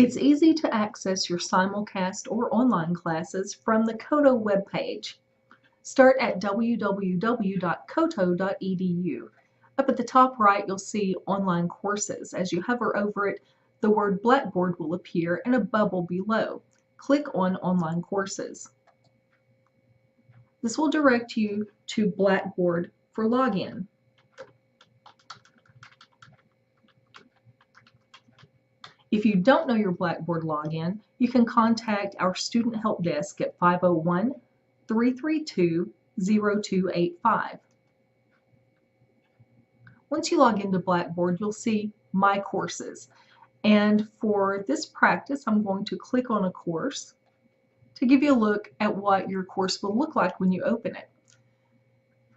It's easy to access your simulcast or online classes from the COTO webpage. Start at www.coto.edu. Up at the top right, you'll see online courses. As you hover over it, the word Blackboard will appear in a bubble below. Click on Online Courses. This will direct you to Blackboard for login. If you don't know your Blackboard login, you can contact our Student Help Desk at 501-332-0285. Once you log into Blackboard, you'll see My Courses. And for this practice, I'm going to click on a course to give you a look at what your course will look like when you open it.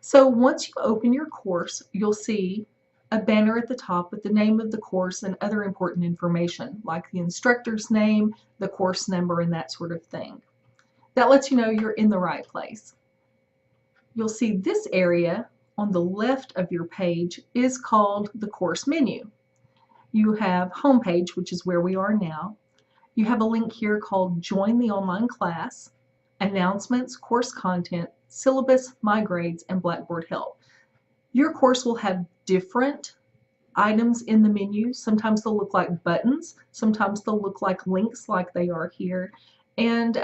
So once you open your course, you'll see a banner at the top with the name of the course and other important information like the instructor's name, the course number, and that sort of thing. That lets you know you're in the right place. You'll see this area on the left of your page is called the course menu. You have homepage, which is where we are now. You have a link here called Join the Online Class, Announcements, Course Content, Syllabus, My Grades, and Blackboard Help. Your course will have different items in the menu. Sometimes they'll look like buttons, sometimes they'll look like links like they are here, and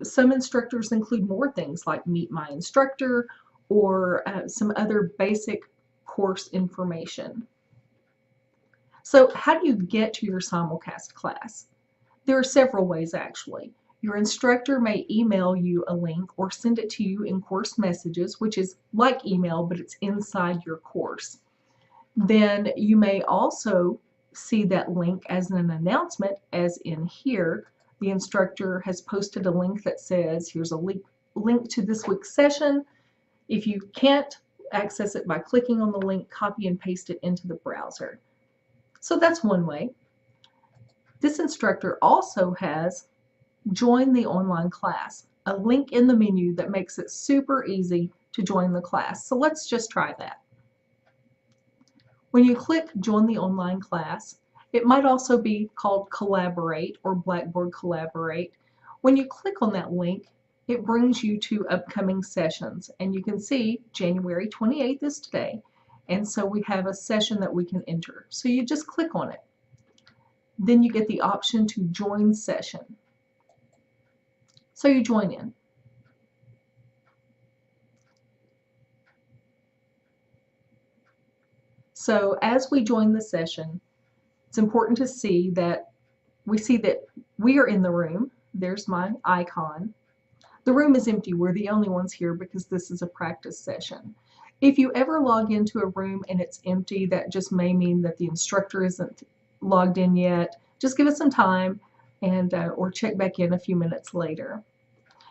some instructors include more things like Meet My Instructor or some other basic course information. So how do you get to your simulcast class? There are several ways actually. Your instructor may email you a link or send it to you in course messages, which is like email, but it's inside your course. Then you may also see that link as an announcement, as in here. The instructor has posted a link that says, here's a link to this week's session. If you can't access it by clicking on the link, copy and paste it into the browser. So that's one way. This instructor also has Join the Online Class, a link in the menu that makes it super easy to join the class. So let's just try that. When you click Join the Online Class, it might also be called Collaborate or Blackboard Collaborate. When you click on that link, it brings you to upcoming sessions, and you can see January 28th is today, and so we have a session that we can enter. So you just click on it. Then you get the option to join session. So you join in. So as we join the session, it's important to see that we are in the room. There's my icon. The room is empty. We're the only ones here because this is a practice session. If you ever log into a room and it's empty, that just may mean that the instructor isn't logged in yet. Just give it some time and or check back in a few minutes later.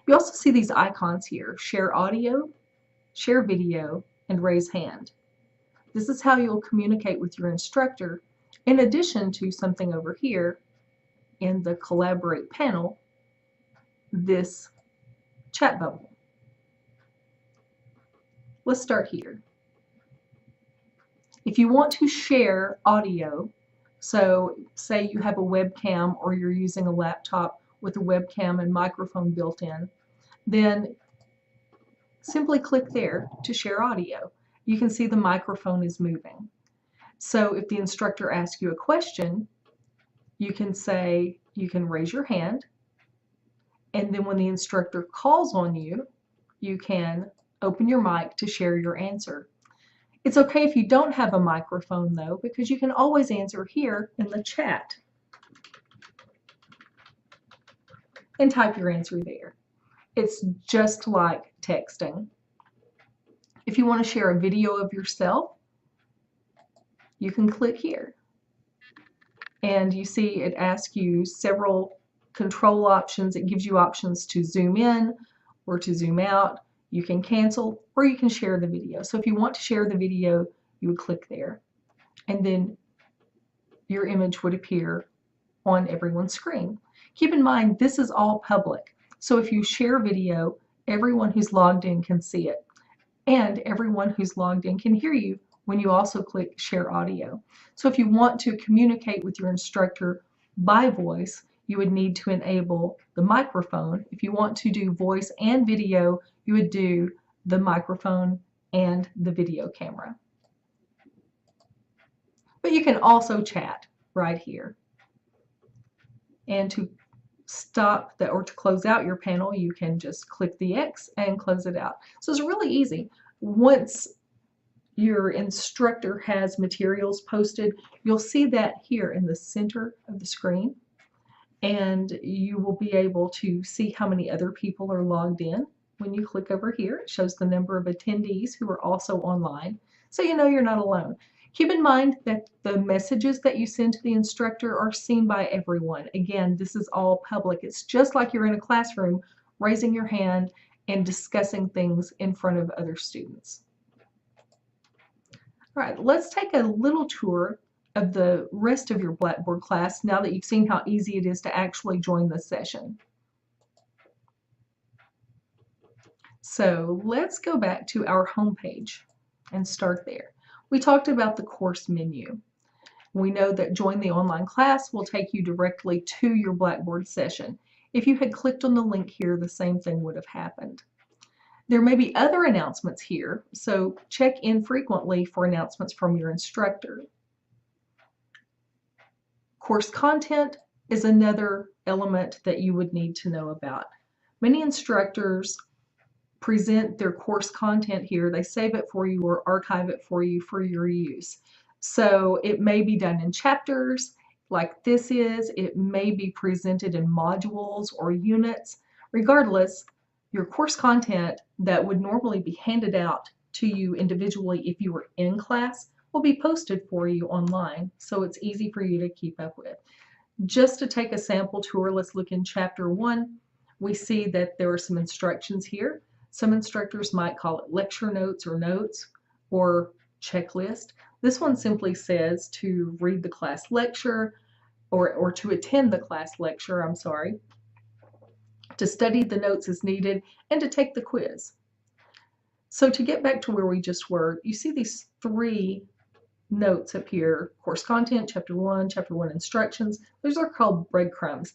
You also see these icons here: share audio, share video, and raise hand. This is how you'll communicate with your instructor, in addition to something over here in the Collaborate panel, this chat bubble. Let's start here. If you want to share audio, so say you have a webcam or you're using a laptop with a webcam and microphone built in, then simply click there to share audio. You can see the microphone is moving. So if the instructor asks you a question, you can raise your hand, and then when the instructor calls on you, you can open your mic to share your answer. It's okay if you don't have a microphone though, because you can always answer here in the chat and type your answer there. It's just like texting. If you want to share a video of yourself, you can click here. And you see it asks you several control options. It gives you options to zoom in or to zoom out. You can cancel or you can share the video. So if you want to share the video, you would click there. And then your image would appear on everyone's screen. Keep in mind, this is all public. So if you share video, everyone who's logged in can see it. And everyone who's logged in can hear you when you also click share audio. So if you want to communicate with your instructor by voice, you would need to enable the microphone. If you want to do voice and video, you would do the microphone and the video camera. But you can also chat right here. And to stop that, or to close out your panel, you can just click the X and close it out. So it's really easy. Once your instructor has materials posted, you'll see that here in the center of the screen, and you will be able to see how many other people are logged in. When you click over here, it shows the number of attendees who are also online, so you know you're not alone. Keep in mind that the messages that you send to the instructor are seen by everyone. Again, this is all public. It's just like you're in a classroom raising your hand and discussing things in front of other students. All right, let's take a little tour of the rest of your Blackboard class now that you've seen how easy it is to actually join the session. So let's go back to our home page and start there. We talked about the course menu. We know that Join the Online Class will take you directly to your Blackboard session. If you had clicked on the link here, the same thing would have happened. There may be other announcements here, so check in frequently for announcements from your instructor. Course content is another element that you would need to know about. Many instructors present their course content here. They save it for you or archive it for you for your use. So it may be done in chapters like this is. It may be presented in modules or units. Regardless, your course content that would normally be handed out to you individually if you were in class will be posted for you online, so it's easy for you to keep up with. Just to take a sample tour, let's look in Chapter 1. We see that there are some instructions here. Some instructors might call it lecture notes or checklist. This one simply says to read the class lecture or to attend the class lecture, I'm sorry, to study the notes as needed, and to take the quiz. So to get back to where we just were, you see these three notes up here: course content, chapter 1 instructions. Those are called breadcrumbs,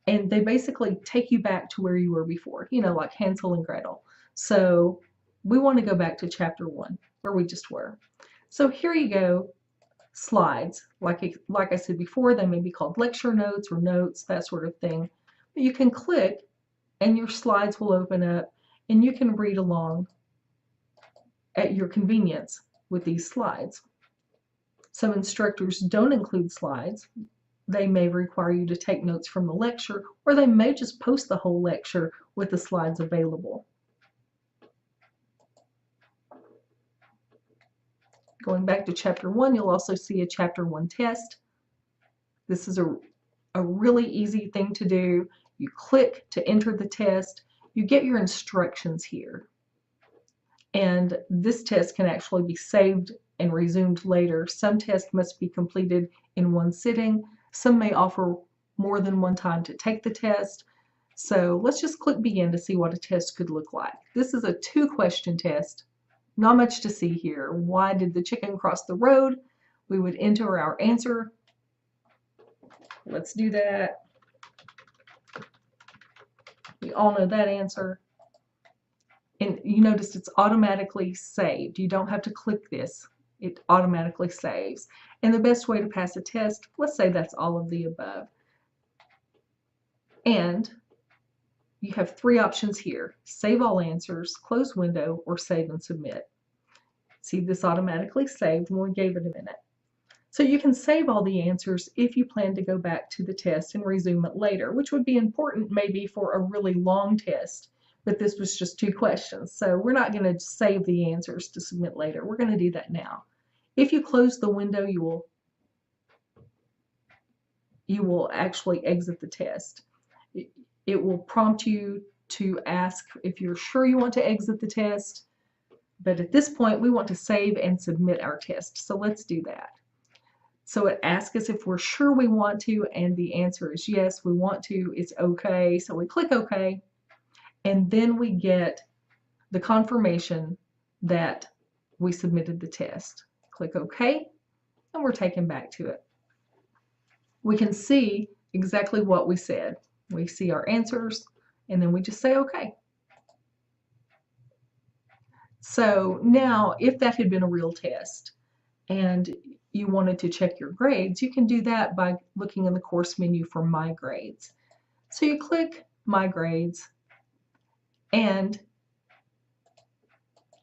and they basically take you back to where you were before, you know, like Hansel and Gretel. So we want to go back to chapter 1 where we just were. So here you go, slides. Like I said before, they may be called lecture notes or notes, that sort of thing. But you can click and your slides will open up and you can read along at your convenience with these slides. Some instructors don't include slides. They may require you to take notes from the lecture, or they may just post the whole lecture with the slides available. Going back to chapter 1, you'll also see a chapter 1 test. This is a really easy thing to do. You click to enter the test. You get your instructions here. And this test can actually be saved and resumed later. Some tests must be completed in one sitting. Some may offer more than one time to take the test. So let's just click begin to see what a test could look like. This is a 2-question test. Not much to see here. Why did the chicken cross the road? We would enter our answer. Let's do that. We all know that answer. And you notice it's automatically saved. You don't have to click this. It automatically saves. And the best way to pass a test, let's say that's all of the above. And you have 3 options here: save all answers, close window, or save and submit. See, this automatically saved when we gave it a minute. So you can save all the answers if you plan to go back to the test and resume it later, which would be important maybe for a really long test. But this was just 2 questions, so we're not going to save the answers to submit later. We're going to do that now. If you close the window, you will actually exit the test. It will prompt you to ask if you're sure you want to exit the test, but at this point we want to save and submit our test, so let's do that. So it asks us if we're sure we want to, and the answer is yes, we want to. It's okay, so we click OK. And then we get the confirmation that we submitted the test. Click OK, and we're taken back to it. We can see exactly what we said. We see our answers, and then we just say okay. So now, if that had been a real test and you wanted to check your grades, you can do that by looking in the course menu for My Grades. So you click My Grades, and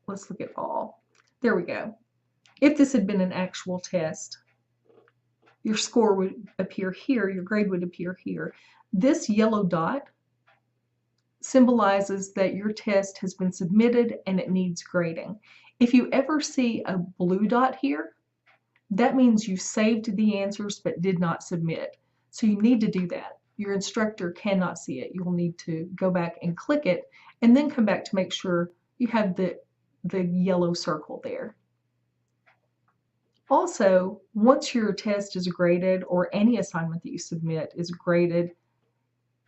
let's look at all. There we go. If this had been an actual test, your score would appear here, your grade would appear here. This yellow dot symbolizes that your test has been submitted and it needs grading. If you ever see a blue dot here, that means you saved the answers but did not submit. So you need to do that. Your instructor cannot see it. You'll need to go back and click it and then come back to make sure you have the yellow circle there. Also, once your test is graded or any assignment that you submit is graded,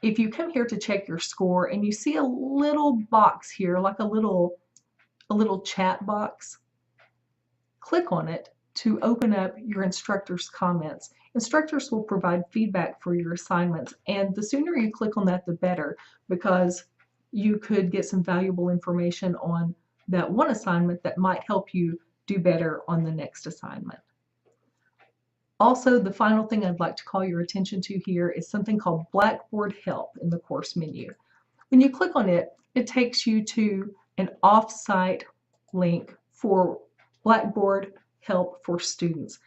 if you come here to check your score and you see a little box here, like a little chat box, click on it to open up your instructor's comments. Instructors will provide feedback for your assignments, and the sooner you click on that, the better, because you could get some valuable information on that one assignment that might help you do better on the next assignment. Also, the final thing I'd like to call your attention to here is something called Blackboard Help in the course menu. When you click on it, it takes you to an off-site link for Blackboard Help for students.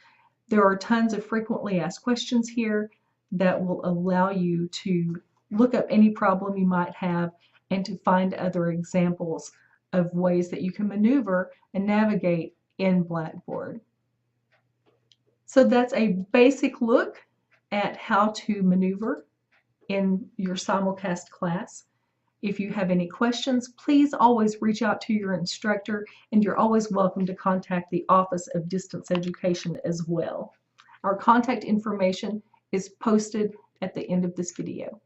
There are tons of frequently asked questions here that will allow you to look up any problem you might have and to find other examples of ways that you can maneuver and navigate in Blackboard. So that's a basic look at how to maneuver in your simulcast class. If you have any questions, please always reach out to your instructor, and you're always welcome to contact the Office of Distance Education as well. Our contact information is posted at the end of this video.